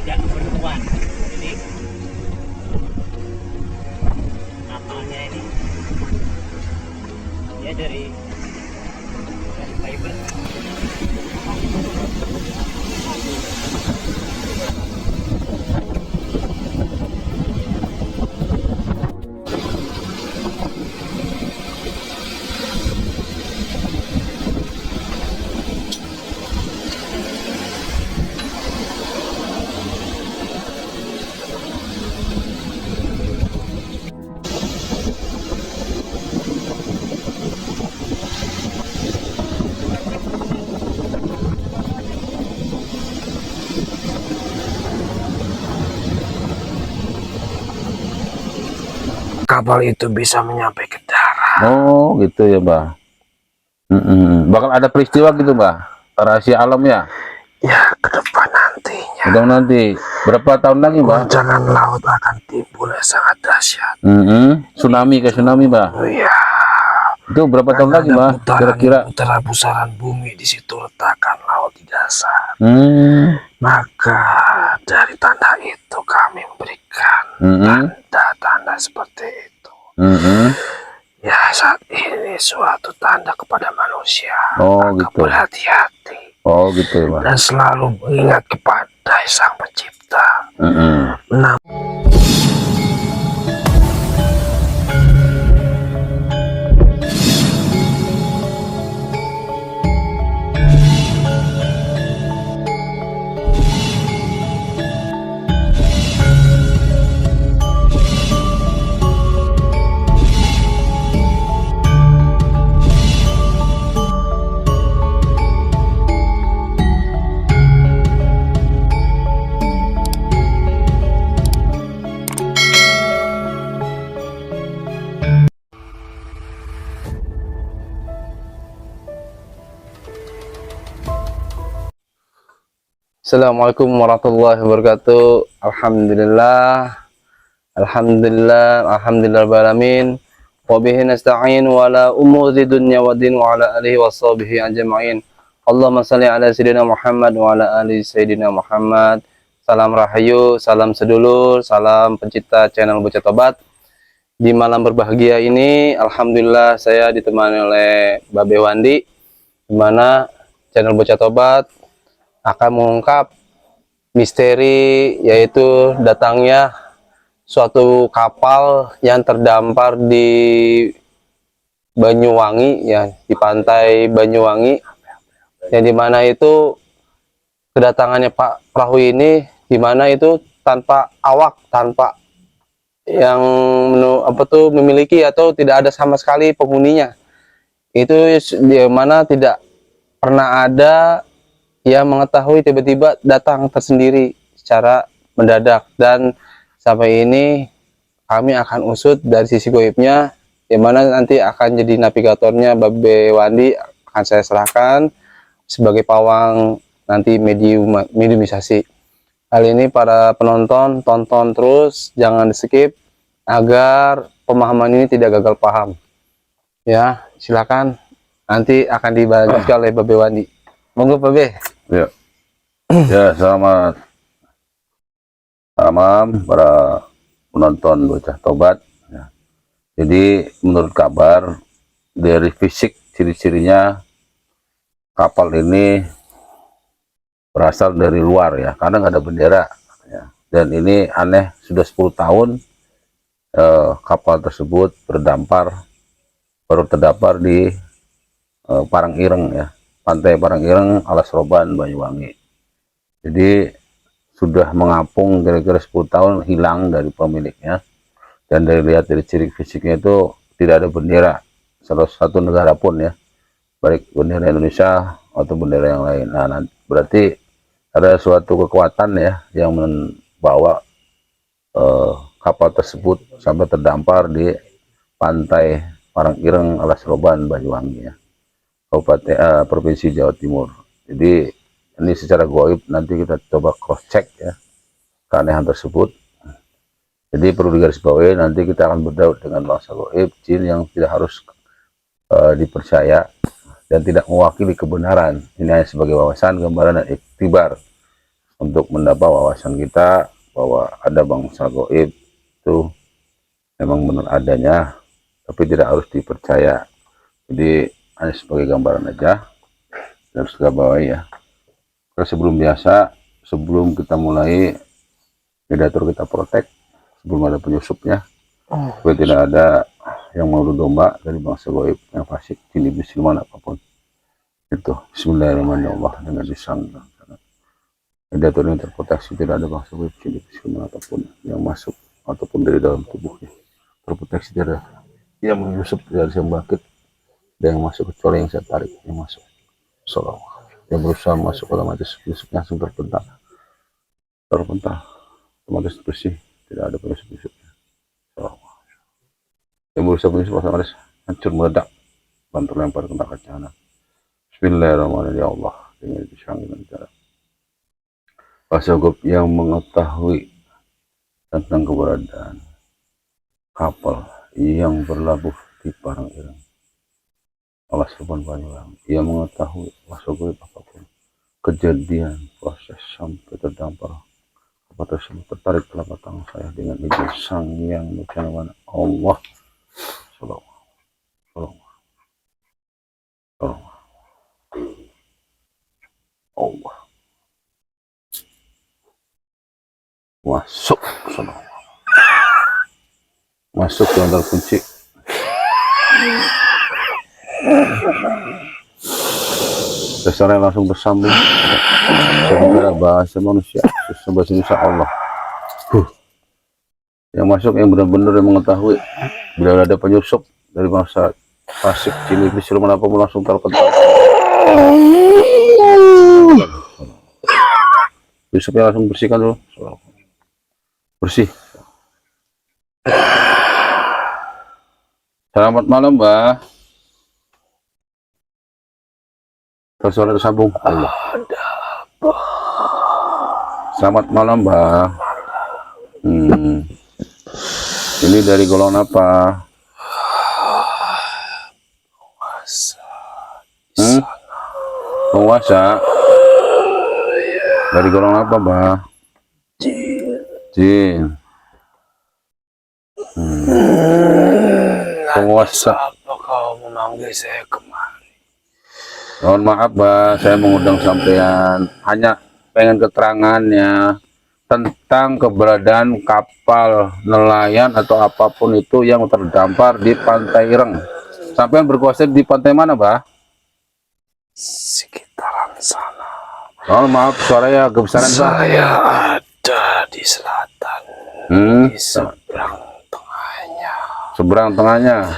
tidak bermuat. Jadi kapalnya ini dia dari fiber. Kapal itu bisa menyampai ke darat. Oh gitu ya, Mbah. Bakal ada peristiwa gitu, Mbah, rahasia alam ya? Ya, ke depan nantinya. Atau nanti berapa tahun lagi, Mbah? Goncangan laut akan timbul yang sangat dahsyat. Tsunami ke tsunami, Mbah. Oh ya, Itu berapa tahun lagi, Mbah? Kira-kira? putaran pusaran bumi di situ letakkan laut di dasar. Maka dari tanda itu kami memberikan tanda-tanda seperti itu. Ya, saat ini suatu tanda kepada manusia. Oh Maka gitu. berhati-hati. Oh gitu ya, Mbah. Dan selalu mengingat kepada Sang Pencipta. Assalamualaikum warahmatullahi wabarakatuh. Alhamdulillah, alhamdulillahirrahmanirrahim. Wa bihi nasta'in wa ala umuri dunya wa din wa ala alihi wa sahbihi ajma'in. Allahumma salli ala sayyidina Muhammad wa ala ali sayyidina Muhammad. Salam rahayu, salam sedulur, salam pencipta channel Bocah Tobat. Di malam berbahagia ini, alhamdulillah saya ditemani oleh Babe Wandi, di mana channel Bocah Tobat akan mengungkap misteri, yaitu datangnya suatu kapal yang terdampar di Banyuwangi, ya, di pantai Banyuwangi, yang dimana itu kedatangannya Pak perahu ini, dimana itu tanpa awak, tanpa yang memiliki atau tidak ada sama sekali penghuninya. Itu di mana tidak pernah ada yang mengetahui, tiba-tiba datang tersendiri secara mendadak. Dan sampai ini kami akan usut dari sisi goibnya, yang mana nanti akan jadi navigatornya Babe Wandi, akan saya serahkan sebagai pawang nanti mediumisasi. Kali ini para penonton tonton terus, jangan di skip agar pemahaman ini tidak gagal paham. Ya, silakan, nanti akan dibagikan oleh Babe Wandi. Monggo Babe. Ya, ya, selamat malam para penonton Bocah Tobat. Ya. Jadi menurut kabar dari fisik, ciri-cirinya kapal ini berasal dari luar ya, karena nggak ada bendera ya. Dan ini aneh, sudah 10 tahun kapal tersebut baru terdampar di Parangireng ya, Pantai Parangireng, Alas Roban, Banyuwangi. Jadi sudah mengapung kira-kira 10 tahun, hilang dari pemiliknya. Dan lihat dari ciri fisiknya itu tidak ada bendera salah satu negara pun ya, baik bendera Indonesia atau bendera yang lain. Nah, berarti ada suatu kekuatan ya yang membawa kapal tersebut sampai terdampar di Pantai Parangireng, Alas Roban, Banyuwangi ya, Kabupaten Provinsi Jawa Timur. Jadi ini secara goib, nanti kita coba cross check ya keanehan tersebut. Jadi perlu digarisbawahi, nanti kita akan berdaud dengan bangsa goib, jin yang tidak harus dipercaya dan tidak mewakili kebenaran. Ini hanya sebagai wawasan, gambaran, dan iktibar untuk mendapat wawasan kita bahwa ada bangsa gaib itu memang benar adanya, tapi tidak harus dipercaya. Jadi hanya sebagai gambaran aja, harus gabawahi ya. Sebelum kita mulai predator, kita protek sebelum ada penyusupnya, supaya tidak ada yang mau domba dari bangsa gaib yang fasik, jin iblis siluman apapun itu. Bismillahirrahmanirrahim. Dengan disangka predator yang terproteksi, tidak ada bangsa gaib, jin iblis siluman apapun yang masuk ataupun dari dalam tubuhnya terproteksi, tidak ada yang menyusup, tidak ada yang bangkit, ada yang masuk kecuali yang saya tarik yang masuk. Salam. Yang berusaha masuk otomatis penyusup langsung terpental, otomatis bersih, tidak ada penyusup-penyusupnya. Yang berusaha penyusup otomatis hancur, meledak, bantu lempar ke neraka jahanam. Bismillahirrahmanirrahim. Ya Allah, dengan disangkan cara bangsa gaib yang mengetahui tentang keberadaan kapal yang berlabuh di Parangireng, Allah Subhanahu wa Ta'ala, ia mengetahui bangsa gaib apapun kejadian proses sampai terdampar kapal tersebut, tertarik telapak tangan saya dengan izin Sang Yang Mulia Allah. Salam. Allah masuk, masuk yang terkunci. Dasarnya langsung bersambung sementara bahasa manusia, bahasa Indonesia Allah. Yang masuk yang benar-benar yang mengetahui bila ada penyusup dari bangsa fasik, jin iblis siluman apapun langsung terpental. Penyusupnya langsung bersihkan dulu, bersih. Selamat malam, Mbak. Suara tersambung. Allah. Selamat malam, Mbak. Ini dari golongan apa? Penguasa. Dari golongan apa, Mbak? Jin. Penguasa. Apa kau memanggil saya kemari? Mohon maaf, Mbak, saya mengundang sampean hanya pengen keterangannya tentang keberadaan kapal nelayan atau apapun itu yang terdampar di Pantai Ireng. Sampean berkuasa di pantai mana, Mbak? Sekitaran sana. Mohon maaf, suaranya kebesaran, Mbak. Saya ada di selatan, di seberang tengahnya. Seberang tengahnya.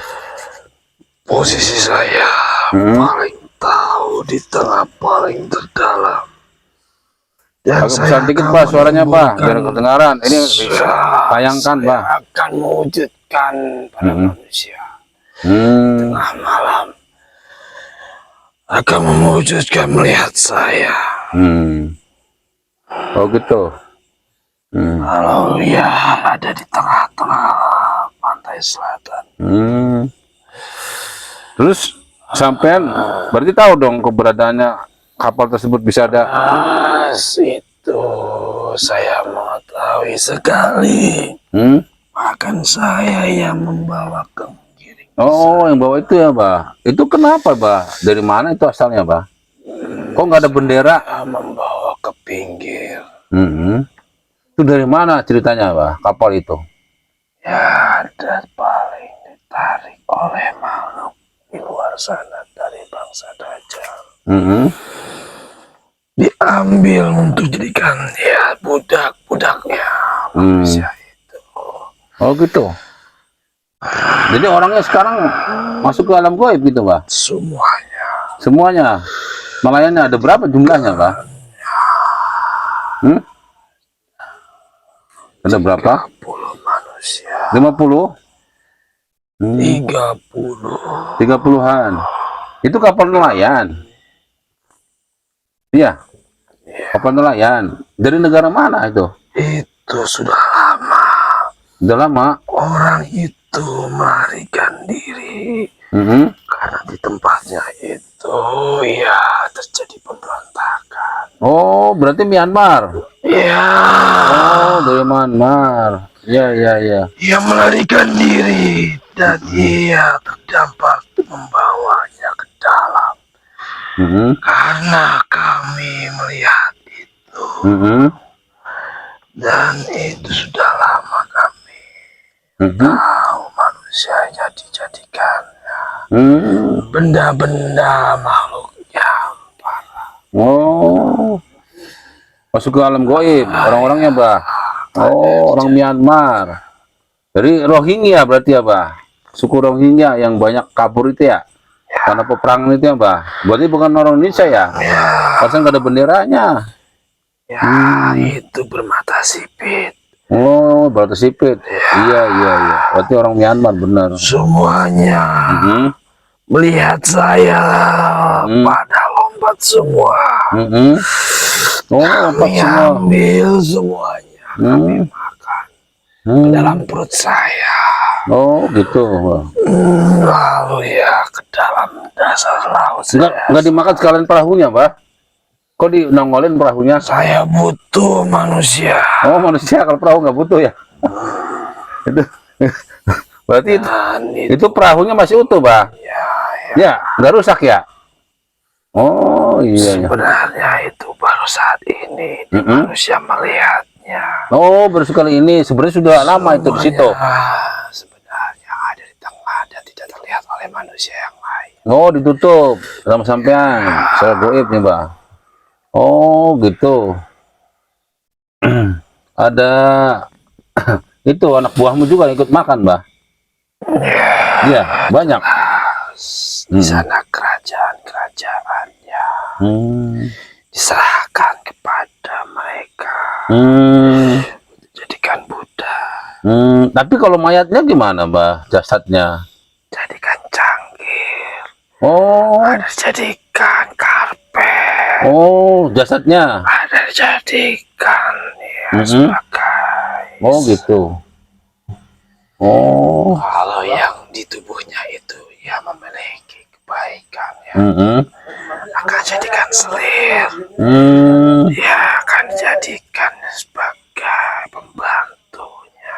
Posisi saya paling tahu di tengah paling terdalam. Agak besar dikit, Pak, suaranya, Pak, biar kedengaran. Ini tayangkan, Pak. Akan mewujudkan para manusia. Tengah malam akan mewujudkan melihat saya. Oh gitu. Kalau ya ada di tengah-tengah pantai selatan. Terus sampean berarti tahu dong keberadaannya kapal tersebut bisa ada. Itu saya mengetahui sekali. Bahkan saya yang membawa ke giring. Oh, yang bawa itu ya, Bah. Itu kenapa, Bah? Dari mana itu asalnya, Bah? Kok nggak ada bendera? Membawa ke pinggir. Itu dari mana ceritanya, Bah? Kapal itu? Ya, ada paling ditarik oleh makhluk di luar sana dari bangsa Dajjal. Diambil untuk jadikan ya budak-budaknya manusia itu. Oh gitu. Jadi orangnya sekarang masuk ke alam gaib gitu, Pak? Semuanya. Semuanya. Nelayannya ada berapa jumlahnya, Pak? Ada berapa? 30 manusia. 50? 30-an. Itu kapal nelayan. Iya. Kapal nelayan. Dari negara mana itu? Itu sudah lama. Sudah lama. Orang itu melarikan diri. Karena di tempatnya itu ya terjadi pemberontakan. Oh, berarti Myanmar. Ya, Oh, dari Myanmar. Ya, ya, ya. ia melarikan diri dan ia terdampak membawanya ke dalam. Karena kami melihat itu dan itu sudah lama kami tahu manusianya dijadikan benda-benda makhluknya. Oh, masuk ke alam goib orang-orangnya, Bah. Oh, orang Myanmar. Dari Rohingya berarti ya, Bah? Suku Rohingya yang banyak kabur itu ya? Karena peperangan itu ya, Bah? Berarti bukan orang Indonesia ya? Pasal nggak ada benderanya. Ya, itu bermata sipit. Oh, berarti sipit. Iya, iya, iya. Berarti orang Myanmar benar. Semuanya melihat saya pada lompat semua. Oh, lompat Kami semua. ambil semuanya. Kami makan ke dalam perut saya. Oh, gitu. Lalu ya ke dalam dasar laut saya. Nggak dimakan sekalian perahunya, Bah? Kok dinongolin perahunya? Saya butuh manusia. Oh, manusia, kalau perahu nggak butuh ya? Itu berarti itu perahunya masih utuh, Bah? Ya, nggak rusak ya? Oh, iya, iya. Sebenarnya itu baru saat ini manusia melihatnya. Oh, baru sekali ini. Sebenarnya sudah lama itu di situ. Sebenarnya ada di tengah dan tidak terlihat oleh manusia yang lain. Oh, ditutup sama sampean. Secara goib nih, Bah. Oh, gitu. Ada itu anak buahmu juga ikut makan, Bah? Iya, banyak. Di sana kerajaan-kerajaannya diserahkan kepada mereka. Jadikan Buddha. Tapi kalau mayatnya gimana, Bah? Jasadnya? Jadikan cangkir. Oh, Ada dijadikan karpet. oh, jasadnya. Ada dijadikan ya, sebagai. Oh, gitu. Oh, Kalau yang di tubuhnya itu ya memiliki kebaikan ya, akan jadikan selir. Ya akan dijadikan sebagai pembantunya.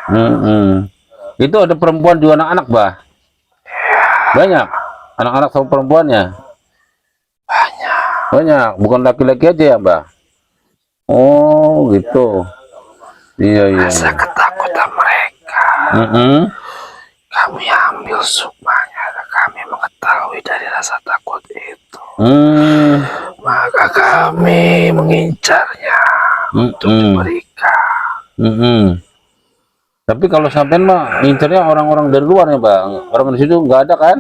Itu ada perempuan juga anak-anak, Bah? Banyak anak-anak sama perempuannya. Banyak, bukan laki-laki aja ya, Bah? Oh, gitu. Iya, iya. Rasa ketakutan mereka kami ambil sukmanya dan kami mengetahui dari rasa takut itu. Maka kami mengincarnya untuk diberikan. Tapi kalau sampean mah ngincernya orang-orang dari luar ya, Bang. Orang di situ nggak ada kan?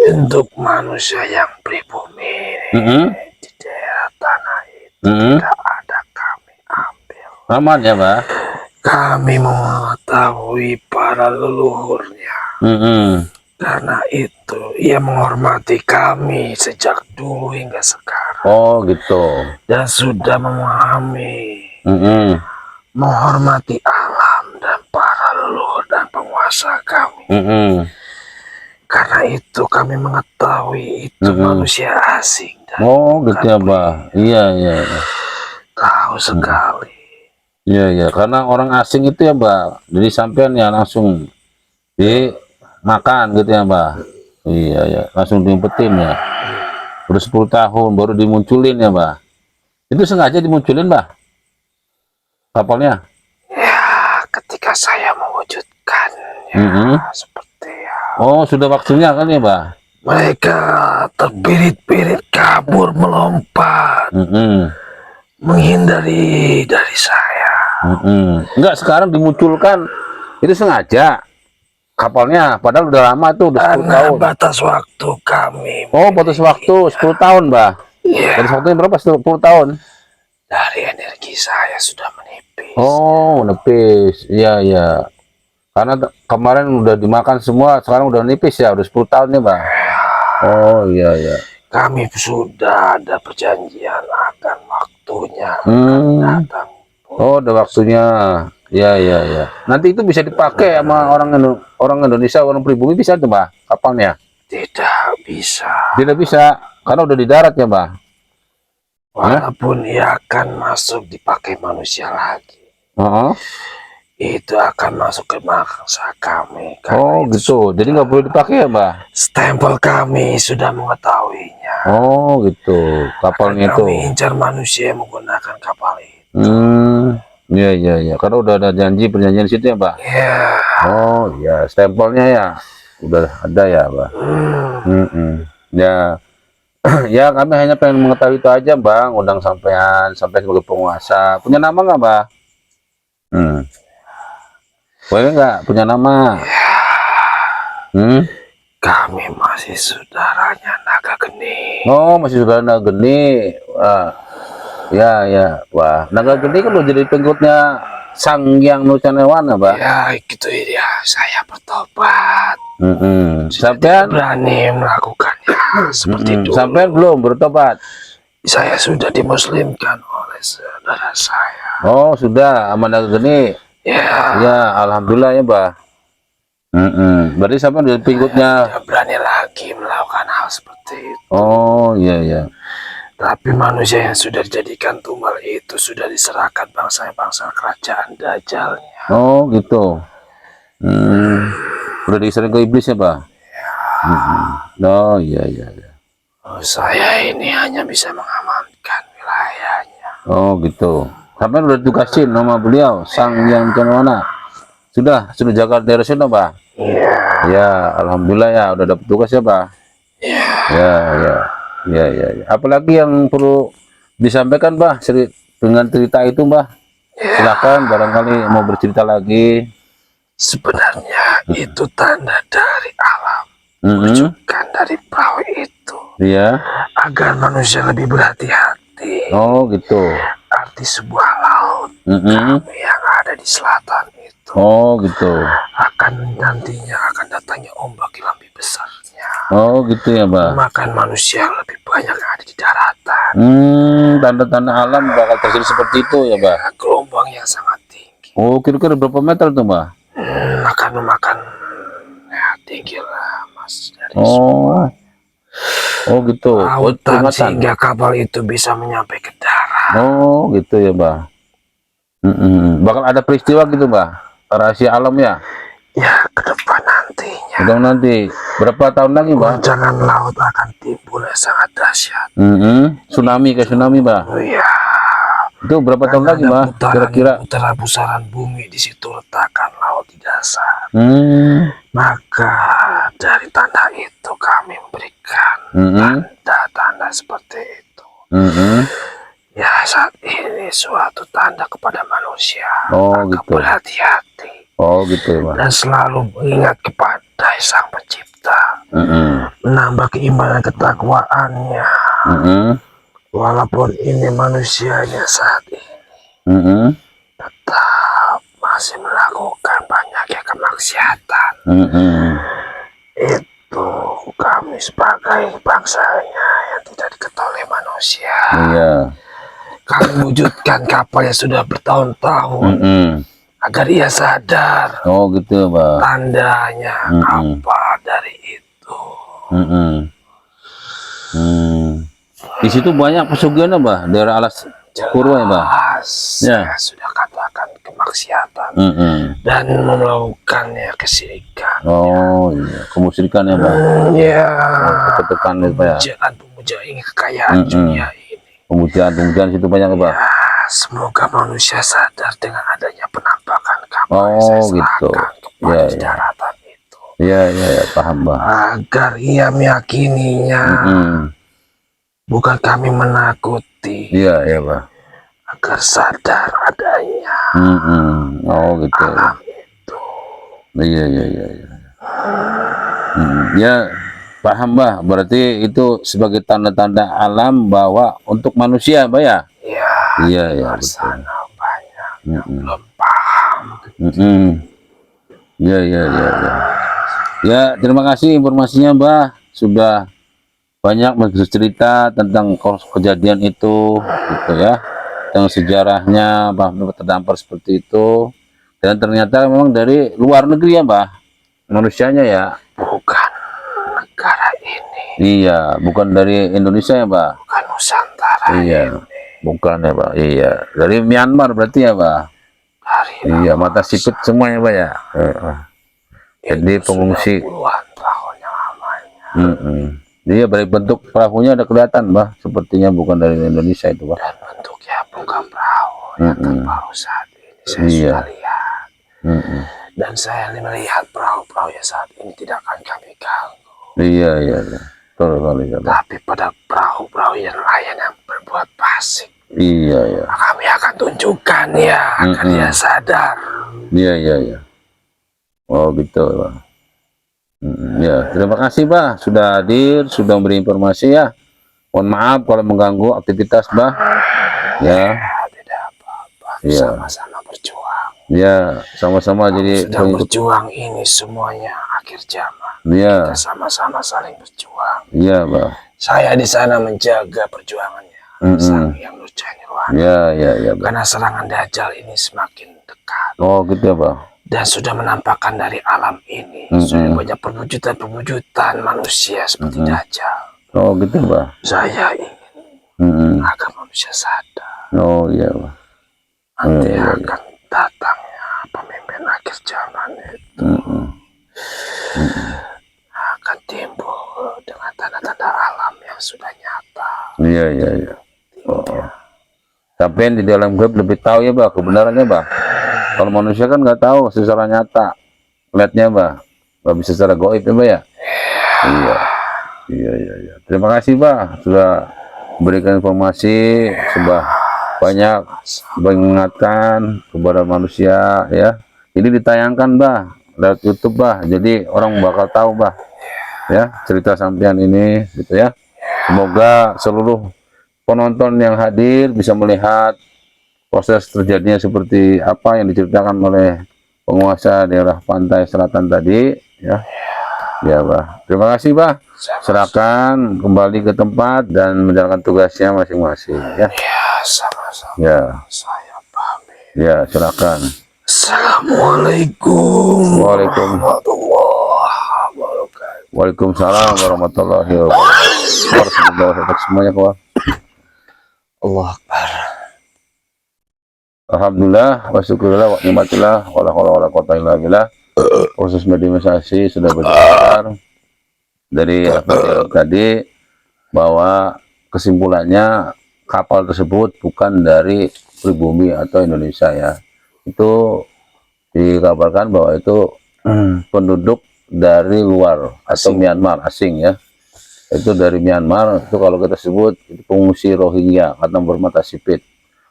Untuk manusia yang pribumi di daerah tanah itu tidak ada kami ambil. Aman ya, Bang? Kami mengetahui para leluhurnya. Karena itu ia menghormati kami sejak dulu hingga sekarang. Oh, gitu. Dan sudah memahami, menghormati alam dan para leluhur dan penguasa kami. Karena itu kami mengetahui itu manusia asing. Dan oh, gitu ya, Bah? Iya, iya. tahu sekali. Iya, iya. Karena orang asing itu ya, Bah. Jadi sampean ya langsung dimakan gitu ya, Bah? Iya, ya. Langsung diumpetin ya. Baru 10 tahun baru dimunculin ya, Bah? Itu sengaja dimunculin, Bah? Kapalnya? Ya, ketika saya mewujudkannya seperti ya. Oh, sudah waktunya kan ya, Bah? Mereka terpirit-pirit kabur melompat, menghindari dari saya. Enggak, sekarang dimunculkan itu sengaja kapalnya, padahal udah lama tuh, udah 10 Karena tahun. batas waktu kami. Oh, batas waktu 10 tahun, Bah. Iya. Batas waktunya berapa? 10 tahun. Dari energi saya sudah menipis. Oh, menipis. Iya, iya. Karena kemarin udah dimakan semua, sekarang udah nipis ya, udah 10 tahun nih, Bang. Oh, iya, iya. Kami sudah ada perjanjian akan waktunya akan datang. Oh, udah waktunya. Ya, ya, ya. Nanti itu bisa dipakai sama orang Indonesia, orang pribumi bisa tuh, Mbak, kapalnya? Tidak bisa. Tidak bisa, karena udah di darat ya, Mbak. Walaupun ia akan masuk dipakai manusia lagi, Heeh. itu akan masuk ke bangsa kami. Oh gitu, jadi nggak boleh dipakai ya, Mbah? Stempel kami sudah mengetahuinya. Oh gitu, kapalnya itu. Kami incar manusia yang menggunakan kapal itu. Iya iya iya, karena udah ada janji perjanjian di situ ya, Mbah. Ya. Oh iya, stempelnya ya udah ada ya, Mbah. Ya, ya kami hanya pengen mengetahui itu aja, Bang. Undang sampean sampai sebagai penguasa. Punya nama nggak, Mbah? Boleh nggak punya nama? Kami masih saudaranya Naga Geni. Oh, masih saudara Naga Geni. Wah, ya ya. Wah, Naga Geni kan udah jadi pengikutnya Sang Hyang Nucanewana, Mbah. Ya, gitu ya. Saya bertobat. Sampean Berani melakukannya seperti itu. sampean belum bertobat? Saya sudah dimuslimkan oleh saudara saya. Oh, sudah sama Naga Geni. Ya. Ya, alhamdulillah ya, Mbah. Berarti sampean udah pengikutnya. Tidak berani lagi melakukan hal seperti itu. Oh, iya iya. Tapi manusia yang sudah dijadikan tumbal itu sudah diserahkan bangsa-bangsa kerajaan Dajalnya. Oh, gitu. Udah disering ke iblis ya, Pak? Oh, iya iya iya. Oh, saya ini hanya bisa mengamankan wilayahnya. Oh, gitu. Sampai udah tugasin nama beliau Sang Hyang Nucanewana. Sudah jaga daerah sini, Pak? Iya. Ya, alhamdulillah ya udah dapet tugas ya, Pak. Iya. Ya, ya. Ya, ya, ya. Apalagi yang perlu disampaikan, Pak, dengan cerita itu, Mbah? Silakan barangkali mau bercerita lagi. Sebenarnya itu tanda dari alam. Bukan dari perahu itu. Iya. Agar manusia lebih berhati-hati. Oh, gitu. Arti sebuah laut kami yang ada di selatan itu. Oh, gitu. Nantinya akan datangnya ombak yang lebih besarnya. Oh, gitu ya, Mbak. Makan manusia yang lebih banyak yang ada di daratan. Tanda-tanda alam bakal terjadi seperti itu ya, Mbak. Gelombang yang sangat tinggi. Oh, kira-kira berapa meter tuh, Mbak? Akan memakan ya, tinggi lah, Mas. Dari Oh, gitu. lautan sehingga kapal itu bisa menyampai ke darat. Oh, gitu ya, Mbak. Bakal ada peristiwa gitu, Mbak. Rahasia alam ya. Ya, ke depan nantinya. Udah nanti berapa tahun lagi, Mbak? Goncangan laut akan timbul yang sangat dahsyat. Tsunami kayak tsunami, Mbak. Oh iya. Itu berapa tahun lagi, Mbak? Kira-kira Putaran bumi di situ letakkan laut di dasar. Maka dari tanda itu kami memberikan tanda-tanda seperti itu. Ya, saat ini suatu tanda kepada manusia. Oh, Maka gitu. berhati-hati. Oh, gitu ya, Mbak. Dan selalu mengingat kepada Sang Pencipta. Menambah keimanan ketakwaannya. Walaupun ini manusianya saat ini tetap masih melakukan banyaknya kemaksiatan. Itu kami sebagai bangsanya yang tidak diketahui manusia. Iya. Kami wujudkan kapal yang sudah bertahun-tahun agar ia sadar. Oh, gitu, Mbak. Tandanya apa dari itu. Di situ banyak pesugihan, Mbak, daerah Alas Purwa ya, Mbak. Ya. Saya sudah katakan kemaksiatan dan melakukannya kesirikan. Oh, iya, kemusyrikan ya, Mbak. Ya. Ketekan itu, Pak ya. Pemujaan ingin kekayaan dunia ini. Pemujaan situ banyak, Mbak. Ya, semoga manusia sadar dengan adanya penampakan kapal yang Oh, saya gitu. serahkan kepada Ya, di daratan itu. Iya, iya, ya, paham, Mbak. Agar ia meyakininya. Bukan kami menakuti. Iya, iya, Mbak. Agar sadar adanya Oh, gitu. alam itu. Iya, iya, iya, iya. Ya, paham, Mbak. Berarti itu sebagai tanda-tanda alam bahwa untuk manusia, Mbak ya? Ya, Iya, iya, luar betul. sana banyak yang belum paham. Iya, iya, iya, iya. Ya, terima kasih informasinya, Mbak. Sudah banyak bercerita tentang kejadian itu, gitu ya. Tentang sejarahnya, Mbak, terdampar seperti itu. Dan ternyata memang dari luar negeri ya, Mbak, manusianya ya. Bukan negara ini, Iya, bukan dari Indonesia ya, Mbak. bukan Nusantara Iya, bukan ya Pak. Iya, dari Myanmar berarti ya Pak. Dari Iya, mata sipit semua ya Pak ya. Jadi pengungsi. puluhan tahun yang lamanya. Dia dari bentuk perahunya ada kelihatan Pak. Sepertinya bukan dari Indonesia itu Pak. Dan bentuknya bukan perahu yang terbaru saat ini saya Iya. sudah lihat. Dan saya melihat perahu-perahu yang saat ini tidak akan kami ganggu. Iya, iya. Betul sekali ya Pak. Tapi pada perahu-perahu yang lain yang berbuat fasik, Iya, iya. kami akan tunjukkan ya agar dia sadar. Iya, iya, iya. Oh gitu Pak. Ya, terima kasih Pak sudah hadir, sudah memberi informasi ya. Mohon maaf kalau mengganggu aktivitas Pak. Ya, Tidak apa-apa, Iya. sama-sama berjuang. ya sama-sama jadi Sedang berjuang ini semuanya akhir zaman. ya, Kita sama-sama saling berjuang. iya Pak. Saya di sana menjaga perjuangannya Sang Hyang Nurjati. Ya, ya, ya Pak. Karena serangan Dajjal ini semakin dekat Oh gitu ya Pak. dan sudah menampakkan dari alam ini sudah banyak perwujudan manusia seperti Dajjal. Oh gitu ya Pak. Saya ingin agar manusia sadar Oh iya Pak. nanti akan datangnya pemimpin akhir zaman itu akan timbul dengan tanda-tanda alam yang sudah nyata. Iya, iya, iya. Oh. Sampai di dalam gaib lebih tahu ya Pak kebenarannya Pak. Kalau manusia kan nggak tahu secara nyata lihatnya Pak. Nggak bisa secara gaib ya Pak ya. Iya. Iya, iya, iya. Terima kasih Pak sudah memberikan informasi, sudah banyak mengingatkan kepada manusia ya. Ini ditayangkan Pak lewat YouTube Pak. Jadi orang bakal tahu Pak ya cerita sampean ini gitu ya. Semoga seluruh penonton yang hadir bisa melihat proses terjadinya seperti apa yang diceritakan oleh penguasa daerah pantai selatan tadi ya. Ya Pak, terima kasih Pak. Serahkan kembali ke tempat dan menjalankan tugasnya masing-masing ya. Ya, sama-sama. Ya, Saya pamit. ya silakan. Assalamualaikum warahmatullahi wabarakatuh. Waalaikumsalam warahmatullahi wabarakatuh. Semoga sehat semuanya kawan. Allah Akbar. Alhamdulillah wa syukurillah wa nikmatillah wa la haula wa la quwwata illa billah. Proses mediumisasi sudah berjalan dari dialog tadi bahwa kesimpulannya kapal tersebut bukan dari pribumi atau Indonesia ya. Itu dikabarkan bahwa itu penduduk dari luar atau Myanmar asing ya. Itu dari Myanmar, itu kalau kita sebut itu pengungsi Rohingya karena bermata sipit.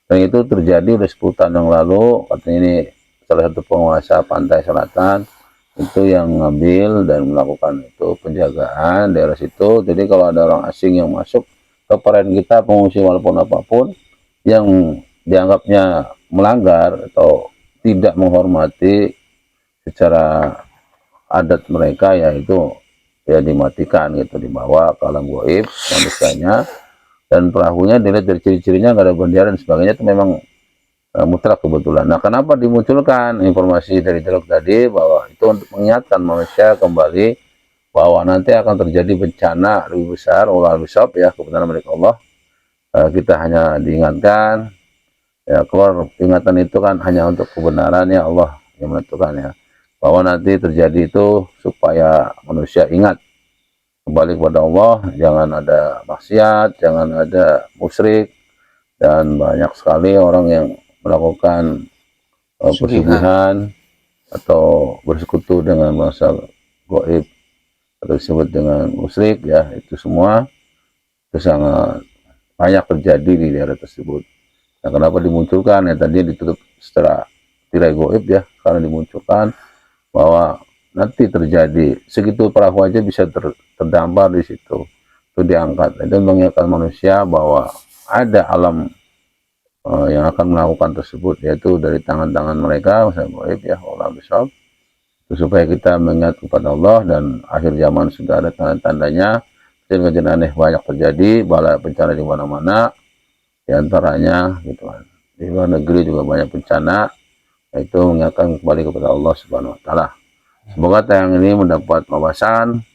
Dan itu terjadi udah 10 tahun yang lalu. Katanya ini salah satu penguasa pantai selatan itu yang ngambil dan melakukan itu penjagaan daerah situ. Jadi kalau ada orang asing yang masuk ke perairan kita, pengungsi walaupun apapun yang dianggapnya melanggar atau tidak menghormati secara adat mereka, yaitu ya dimatikan gitu, dibawa ke alam gaib manusianya. Dan perahunya dilihat dari ciri-cirinya nggak ada bendera dan sebagainya, itu memang mutlak kebetulan. Nah, kenapa dimunculkan informasi dari dialog tadi bahwa itu untuk mengingatkan manusia kembali bahwa nanti akan terjadi bencana lebih besar, Allah bisab ya, kebenaran milik Allah. Kita hanya diingatkan ya, keluar ingatan itu kan hanya untuk kebenarannya Allah yang menentukan ya, bahwa nanti terjadi itu supaya manusia ingat kembali kepada Allah, jangan ada maksiat, jangan ada musyrik, dan banyak sekali orang yang melakukan persugihan atau bersekutu dengan bangsa gaib atau disebut dengan musyrik ya, itu semua itu sangat banyak terjadi di daerah tersebut. Nah, kenapa dimunculkan ya, tadi ditutup secara tirai gaib ya, karena dimunculkan bahwa nanti terjadi segitu perahu aja bisa terdampar di situ, itu diangkat dan mengingatkan manusia bahwa ada alam yang akan melakukan tersebut, yaitu dari tangan-tangan mereka gaib ya, Allah bisab, supaya kita mengingat kepada Allah. Dan akhir zaman sudah ada tanda-tandanya, kejadian aneh banyak terjadi, bala bencana di mana-mana, diantaranya gitu kan di luar negeri juga banyak bencana, yaitu mengingatkan kembali kepada Allah Subhanahu Wa Taala. Semoga tayang ini mendapat wawasan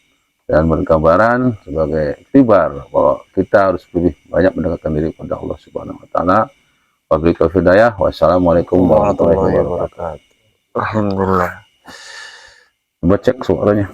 dan berkabaran sebagai ikhtibar bahwa kita harus lebih banyak mendekatkan diri kepada Allah Subhanahu wa taala. Wabillahi hidayah. Wassalamualaikum warahmatullahi wabarakatuh. Alhamdulillah. Coba cek suaranya.